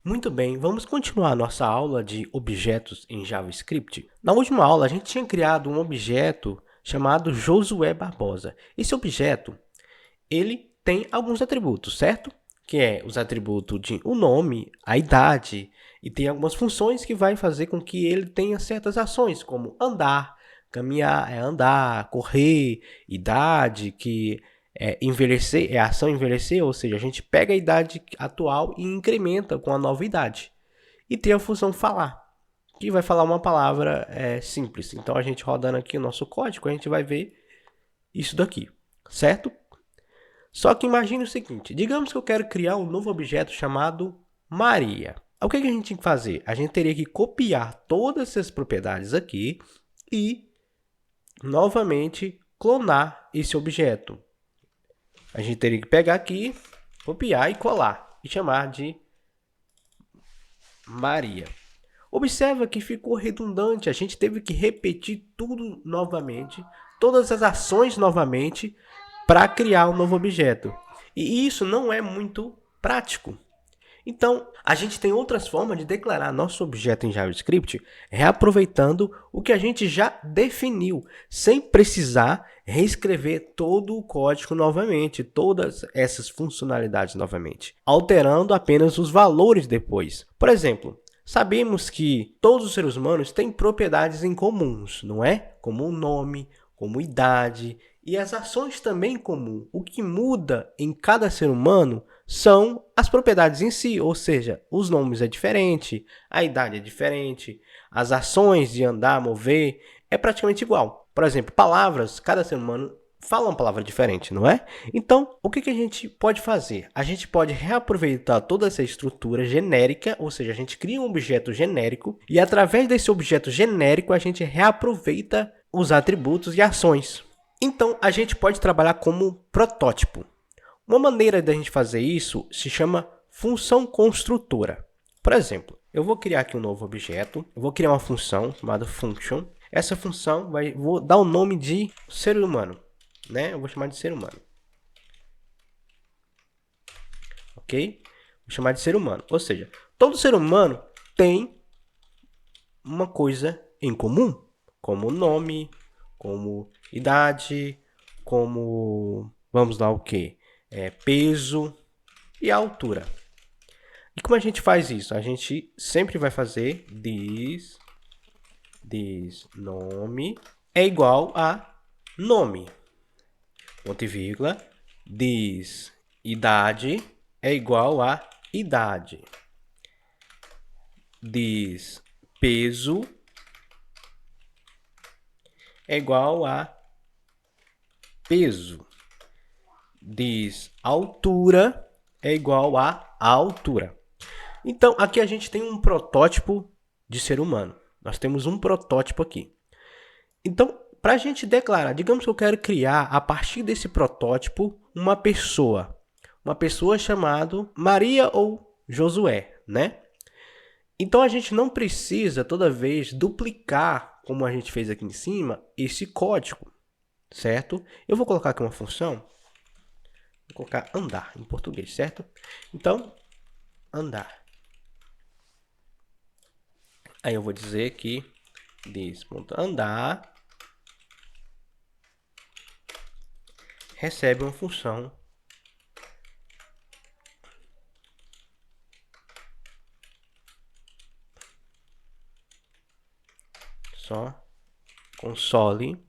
Muito bem, vamos continuar nossa aula de objetos em JavaScript. Na última aula, a gente tinha criado um objeto chamado Josué Barbosa. Esse objeto, ele tem alguns atributos, certo? Que é os atributos de o nome, a idade, e tem algumas funções que vai fazer com que ele tenha certas ações, como andar, caminhar, andar, correr, idade, que envelhecer, é a ação envelhecer, ou seja, a gente pega a idade atual e incrementa com a nova idade. E tem a função falar, que vai falar uma palavra simples. Então, a gente rodando aqui o nosso código, a gente vai ver isso daqui, certo? Só que imagine o seguinte, digamos que eu quero criar um novo objeto chamado Maria. O que a gente tem que fazer? A gente teria que copiar todas essas propriedades aqui e, novamente, clonar esse objeto. A gente teria que pegar aqui, copiar e colar e chamar de Maria. Observa que ficou redundante, a gente teve que repetir tudo novamente, todas as ações novamente, para criar um novo objeto. E isso não é muito prático. Então, a gente tem outras formas de declarar nosso objeto em JavaScript, reaproveitando o que a gente já definiu, sem precisar reescrever todo o código novamente, todas essas funcionalidades novamente, alterando apenas os valores depois. Por exemplo, sabemos que todos os seres humanos têm propriedades em comuns, não é? Como o nome, como idade e as ações também em comum. O que muda em cada ser humano são as propriedades em si, ou seja, os nomes é diferente, a idade é diferente, as ações de andar, mover é praticamente igual. Por exemplo, palavras, cada ser humano fala uma palavra diferente, não é? Então, o que a gente pode fazer? A gente pode reaproveitar toda essa estrutura genérica, ou seja, a gente cria um objeto genérico e através desse objeto genérico a gente reaproveita os atributos e ações. Então, a gente pode trabalhar como protótipo. Uma maneira de a gente fazer isso se chama função construtora. Por exemplo, eu vou criar aqui um novo objeto, eu vou criar uma função chamada function. Essa função vou dar o nome de ser humano, né? Eu vou chamar de ser humano. Ok? Vou chamar de ser humano. Ou seja, todo ser humano tem uma coisa em comum, como nome, como idade, como, vamos lá, o que? Peso e a altura. E como a gente faz isso? A gente sempre vai fazer this nome é igual a nome, ponto e vírgula, this idade é igual a idade, this peso é igual a peso, this altura é igual a altura. Então, aqui a gente tem um protótipo de ser humano. Nós temos um protótipo aqui. Então, para a gente declarar, digamos que eu quero criar, a partir desse protótipo, uma pessoa. Uma pessoa chamada Maria ou Josué, né? Então, a gente não precisa, toda vez, duplicar, como a gente fez aqui em cima, esse código, certo? Eu vou colocar aqui uma função. Vou colocar andar em português, certo? Então, andar. Aí eu vou dizer que this.andar recebe uma função só console.log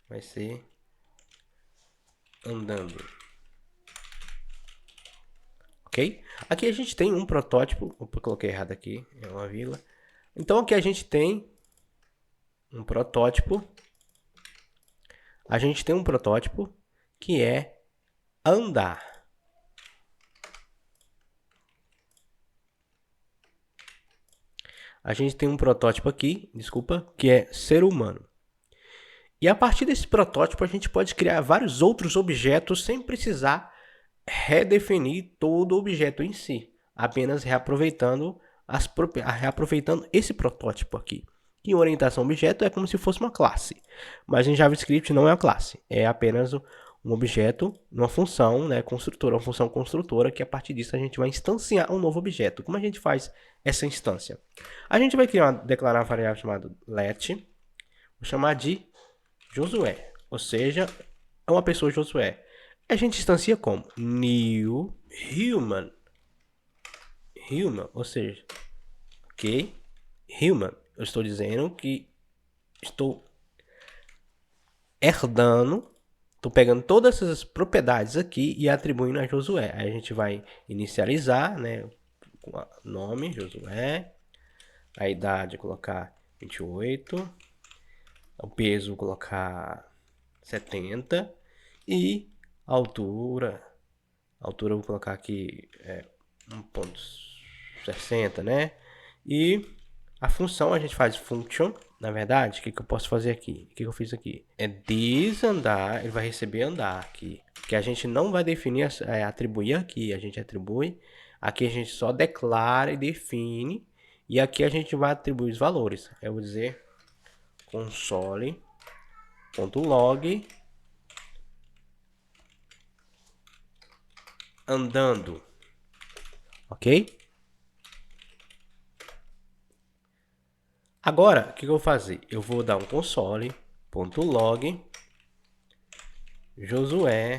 vai ser andando. Ok? Aqui a gente tem um protótipo. Opa, coloquei errado aqui. É uma vírgula. Então aqui a gente tem um protótipo. A gente tem um protótipo que é andar. A gente tem um protótipo aqui, desculpa, que é ser humano. E a partir desse protótipo a gente pode criar vários outros objetos sem precisar redefinir todo o objeto em si, apenas reaproveitando esse protótipo aqui. Que em orientação objeto é como se fosse uma classe, mas em JavaScript não é uma classe, é apenas um objeto numa função, né, construtora, uma função construtora, que a partir disso a gente vai instanciar um novo objeto. Como a gente faz essa instância? A gente vai declarar uma variável chamada let, vou chamar de Josué, ou seja, é uma pessoa Josué. A gente instancia como? New human, ou seja, ok, human, eu estou dizendo que estou herdando, estou pegando todas essas propriedades aqui e atribuindo a Josué. Aí a gente vai inicializar, né, com o nome Josué, a idade colocar 28, o peso colocar 70 e a altura eu vou colocar aqui 1.60, né? E a função a gente faz function, na verdade, o que eu posso fazer aqui? O que eu fiz aqui? É this andar, ele vai receber andar aqui, que a gente não vai definir, atribuir aqui, a gente atribui, aqui a gente só declara e define, e aqui a gente vai atribuir os valores. Eu vou dizer console.log andando, ok? Agora, o que eu vou fazer? Eu vou dar um console.log josué.nome.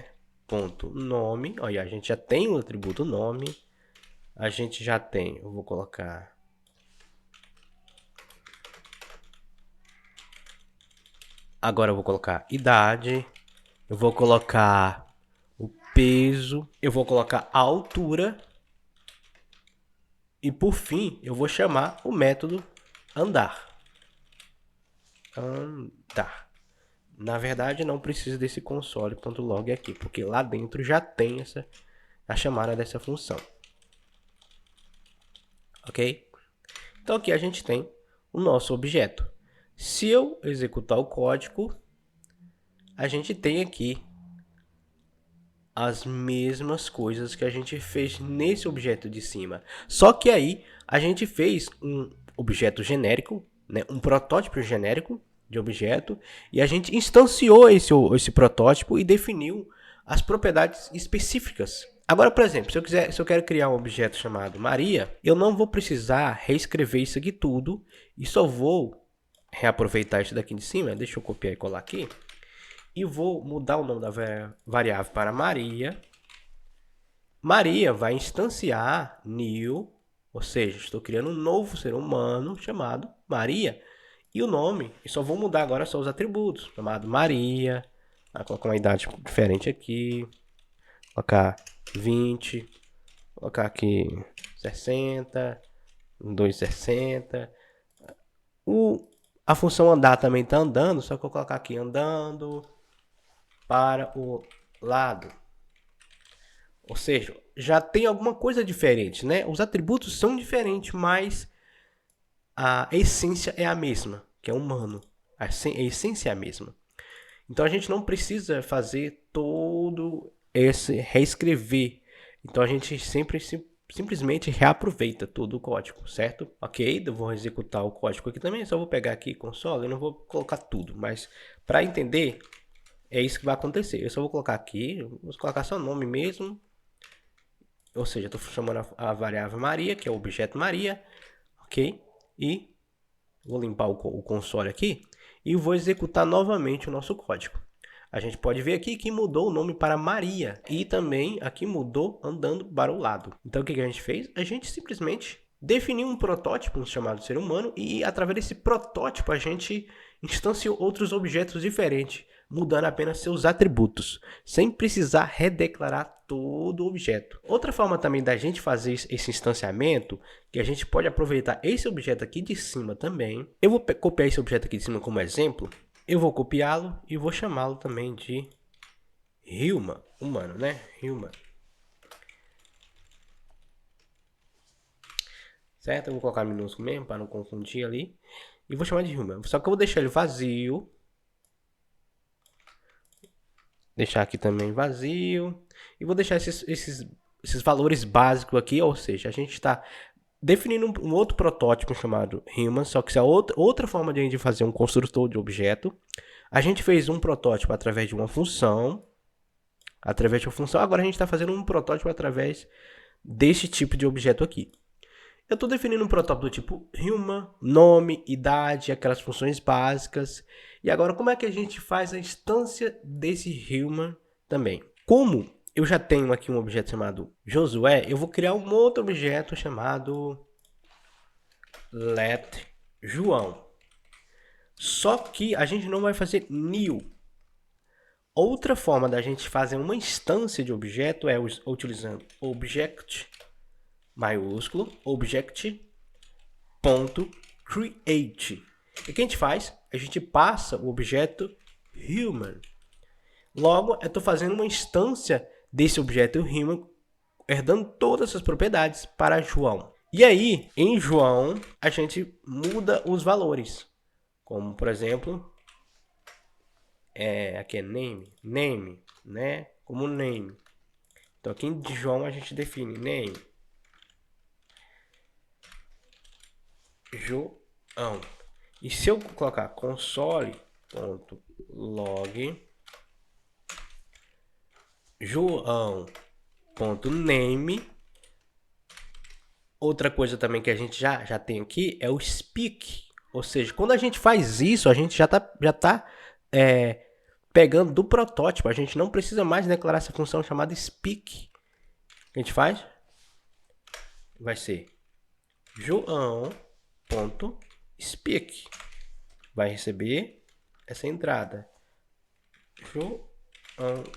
Olha, a gente já tem o atributo nome. A gente já tem, eu vou colocar agora eu vou colocar idade, eu vou colocar o peso, eu vou colocar a altura e por fim eu vou chamar o método andar. Na verdade não precisa desse console.log aqui, porque lá dentro já tem a chamada dessa função. Ok? Então aqui a gente tem o nosso objeto. Se eu executar o código, a gente tem aqui as mesmas coisas que a gente fez nesse objeto de cima. Só que aí a gente fez um objeto genérico, né, um protótipo genérico de objeto, e a gente instanciou esse protótipo e definiu as propriedades específicas. Agora, por exemplo, se eu quero criar um objeto chamado Maria, eu não vou precisar reescrever isso aqui tudo e só vou reaproveitar isso daqui de cima. Deixa eu copiar e colar aqui. E vou mudar o nome da variável para Maria. Maria vai instanciar new, ou seja, estou criando um novo ser humano chamado Maria. E o nome, eu só vou mudar agora só os atributos, chamado Maria. Vou colocar uma idade diferente aqui. Colocar 20. Colocar aqui 60. 260. A função andar também está andando, só que eu vou colocar aqui andando para o lado. Ou seja, já tem alguma coisa diferente, né? Os atributos são diferentes, mas a essência é a mesma, que é humano. A essência é a mesma. Então a gente não precisa fazer todo esse reescrever. Então a gente simplesmente reaproveita todo o código, certo? Ok, eu vou executar o código aqui também, só vou pegar aqui console, eu não vou colocar tudo, mas para entender, é isso que vai acontecer. Eu só vou colocar aqui, vou colocar só o nome mesmo, ou seja, estou chamando a variável Maria, que é o objeto Maria, ok? E vou limpar o console aqui e vou executar novamente o nosso código. A gente pode ver aqui que mudou o nome para Maria e também aqui mudou andando para o lado. Então o que a gente fez? A gente simplesmente definiu um protótipo chamado ser humano e através desse protótipo a gente instanciou outros objetos diferentes, mudando apenas seus atributos, sem precisar redeclarar todo o objeto. Outra forma também da gente fazer esse instanciamento, que a gente pode aproveitar esse objeto aqui de cima também. Eu vou copiar esse objeto aqui de cima como exemplo. Eu vou copiá-lo e vou chamá-lo também de human, humano, né? Human. Certo? Eu vou colocar minúsculo mesmo para não confundir ali. E vou chamar de human. Só que eu vou deixar ele vazio. Deixar aqui também vazio. E vou deixar esses valores básicos aqui. Ou seja, a gente está definindo um outro protótipo chamado human. Só que se é outra forma de a gente fazer um construtor de objeto. A gente fez um protótipo através de uma função. através de uma função. Agora a gente está fazendo um protótipo através desse tipo de objeto aqui. Eu estou definindo um protótipo do tipo human, nome, idade, aquelas funções básicas. E agora como é que a gente faz a instância desse human também? Como eu já tenho aqui um objeto chamado Josué, eu vou criar um outro objeto chamado let João. Só que a gente não vai fazer new. Outra forma da gente fazer uma instância de objeto é utilizando object maiúsculo, object.create. E o que a gente faz? A gente passa o objeto human. Logo, eu estou fazendo uma instância desse objeto human, herdando todas essas propriedades para João. E aí, em João, a gente muda os valores. Como, por exemplo, aqui é name, né? Como name. Então, aqui em João, a gente define name. João. E se eu colocar console.log João.name, outra coisa também que a gente já tem aqui é o speak. Ou seja, quando a gente faz isso, a gente já tá pegando do protótipo. A gente não precisa mais declarar essa função chamada speak. O que a gente faz? Vai ser João.speak. Vai receber essa entrada. João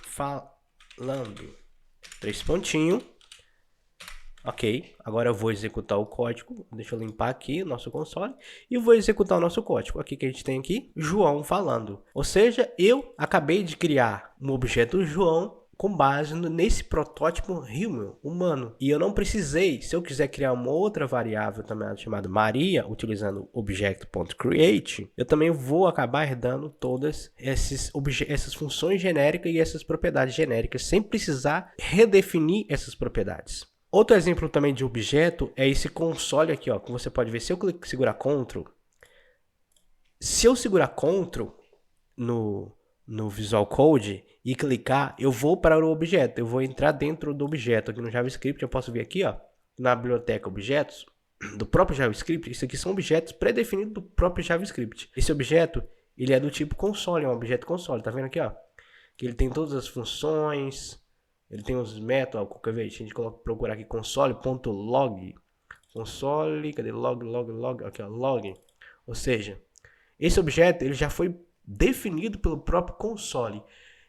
falando. 3 pontinhos. Ok, agora eu vou executar o código. Deixa eu limpar aqui o nosso console. E vou executar o nosso código. Aqui que a gente tem aqui, João falando. Ou seja, eu acabei de criar um objeto João com base nesse protótipo human, humano. E eu não precisei, se eu quiser criar uma outra variável também chamada Maria, utilizando object.create, eu também vou acabar herdando todas essas funções genéricas e essas propriedades genéricas, sem precisar redefinir essas propriedades. Outro exemplo também de objeto é esse console aqui, ó, que você pode ver. Se eu segurar Ctrl, se eu segurar Ctrl no Visual Code e clicar, eu vou para o objeto. Eu vou entrar dentro do objeto aqui no JavaScript. Eu posso vir aqui, ó, na biblioteca objetos do próprio JavaScript. Isso aqui são objetos pré-definidos do próprio JavaScript. Esse objeto, ele é do tipo console, é um objeto console. Tá vendo aqui, ó? Que ele tem todas as funções. Ele tem os métodos, qualquer vez, a gente procurar aqui console.log. Console, cadê log? Aqui, ó, log. Ou seja, esse objeto ele já foi definido pelo próprio console.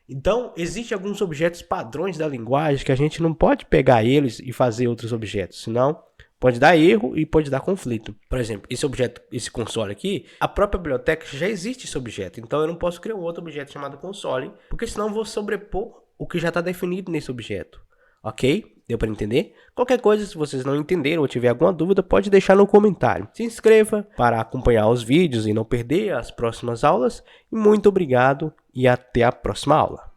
Então, existem alguns objetos padrões da linguagem que a gente não pode pegar eles e fazer outros objetos, senão pode dar erro e pode dar conflito. Por exemplo, esse objeto, esse console aqui, a própria biblioteca já existe esse objeto. Então, eu não posso criar um outro objeto chamado console, porque senão eu vou sobrepor o que já está definido nesse objeto. Ok? Deu para entender? Qualquer coisa, se vocês não entenderam ou tiver alguma dúvida, pode deixar no comentário. Se inscreva para acompanhar os vídeos e não perder as próximas aulas. E muito obrigado e até a próxima aula.